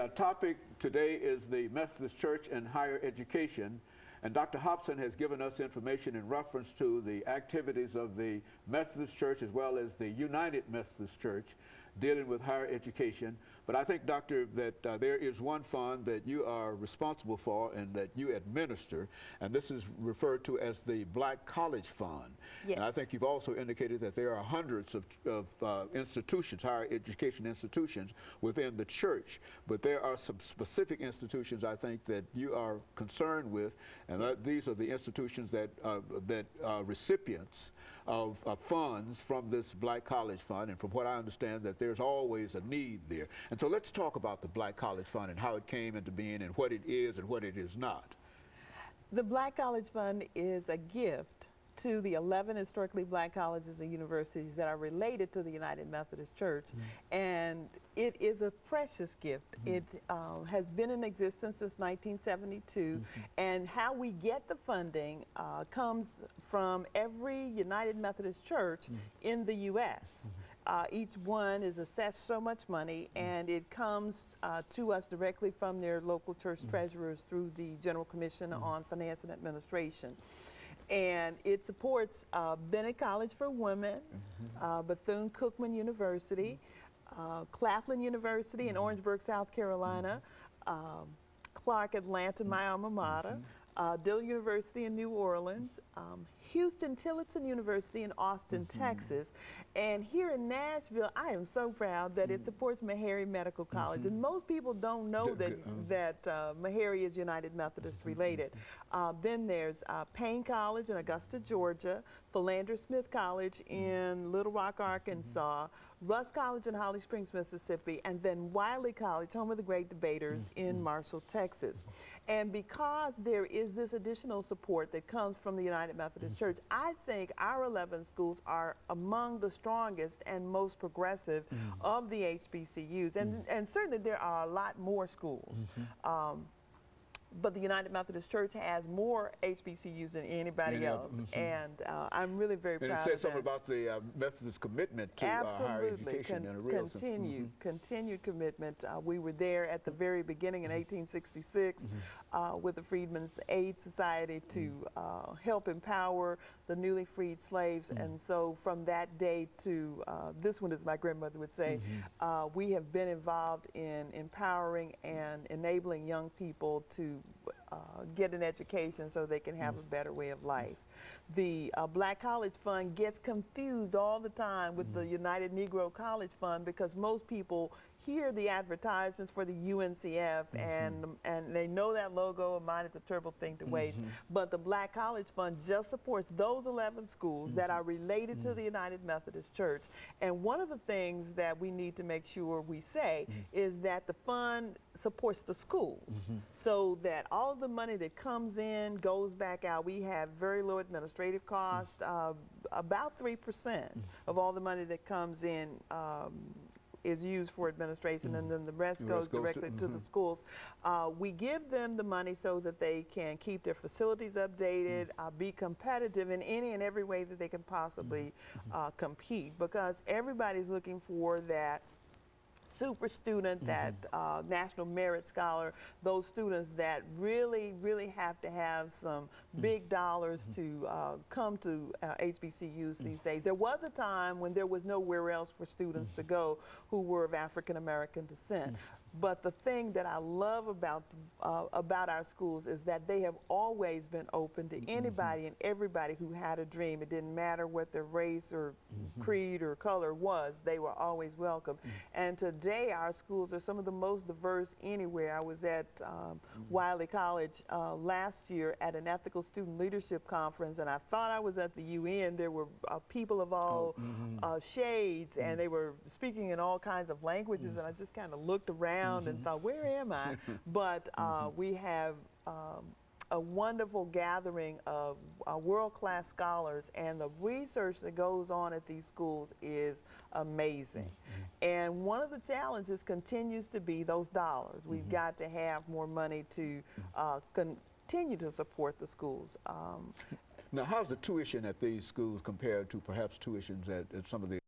topic today is the Methodist Church and higher education, and Dr. Hobson has given us information in reference to the activities of the Methodist Church as well as the United Methodist Church dealing with higher education. But I think, Doctor, that there is one fund that you are responsible for and that you administer, and this is referred to as the Black College Fund. Yes. And I think you've also indicated that there are hundreds of institutions, higher education institutions within the church, but there are some specific institutions I think that you are concerned with, and these are the institutions that are recipients of funds from this Black College Fund, and from what I understand that there's always a need there. And so let's talk about the Black College Fund and how it came into being and what it is and what it is not. The Black College Fund is a gift to the 11 historically black colleges and universities that are related to the United Methodist Church, and it is a precious gift. It has been in existence since 1972, and how we get the funding comes from every United Methodist Church in the U.S. Each one is assessed so much money, and it comes to us directly from their local church treasurers through the General Commission on Finance and Administration. And it supports Bennett College for Women, Bethune-Cookman University, Claflin University in Orangeburg, South Carolina, Clark Atlanta, my alma mater, Dillon University in New Orleans, Houston-Tillotson University in Austin, Texas, and here in Nashville, I am so proud that it supports Meharry Medical College. And most people don't know that Meharry is United Methodist related. Then there's Payne College in Augusta, Georgia, Philander Smith College in Little Rock, Arkansas, Russ College in Holly Springs, Mississippi, and then Wiley College, home of the great debaters, in Marshall, Texas. And because there is this additional support that comes from the United Methodist Church, I think our 11 schools are among the strongest and most progressive of the HBCUs. And certainly there are a lot more schools. But the United Methodist Church has more HBCUs than anybody else, and I'm really very proud of that. And it says something about the Methodist commitment to higher education in a real sense. Continued commitment. We were there at the very beginning in 1866 with the Freedmen's Aid Society to help empower the newly freed slaves, and so from that day to this one, as my grandmother would say, we have been involved in empowering and enabling young people to get an education so they can have a better way of life. The Black College Fund gets confused all the time with the United Negro College Fund because most people hear the advertisements for the UNCF and they know that logo of mine is a terrible thing to waste. But the Black College Fund just supports those 11 schools that are related to the United Methodist Church. And one of the things that we need to make sure we say is that the fund supports the schools so that all of the money that comes in goes back out. We have very low administrative costs, about 3% of all the money that comes in is used for administration, and then the rest goes directly to the schools. We give them the money so that they can keep their facilities updated, be competitive in any and every way that they can possibly compete, because everybody's looking for that super student, that National Merit Scholar, those students that really, really have to have some big dollars to come to HBCUs these days. There was a time when there was nowhere else for students to go who were of African American descent. But the thing that I love about our schools is that they have always been open to anybody and everybody who had a dream. It didn't matter what their race or creed or color was, they were always welcome. And today our schools are some of the most diverse anywhere. I was at Wiley College last year at an ethical student leadership conference, and I thought I was at the UN. There were people of all shades, and they were speaking in all kinds of languages, and I just kind of looked around and thought, where am I? But we have a wonderful gathering of world-class scholars, and the research that goes on at these schools is amazing. And one of the challenges continues to be those dollars. We've got to have more money to continue to support the schools. Now, how's the tuition at these schools compared to perhaps tuitions at some of the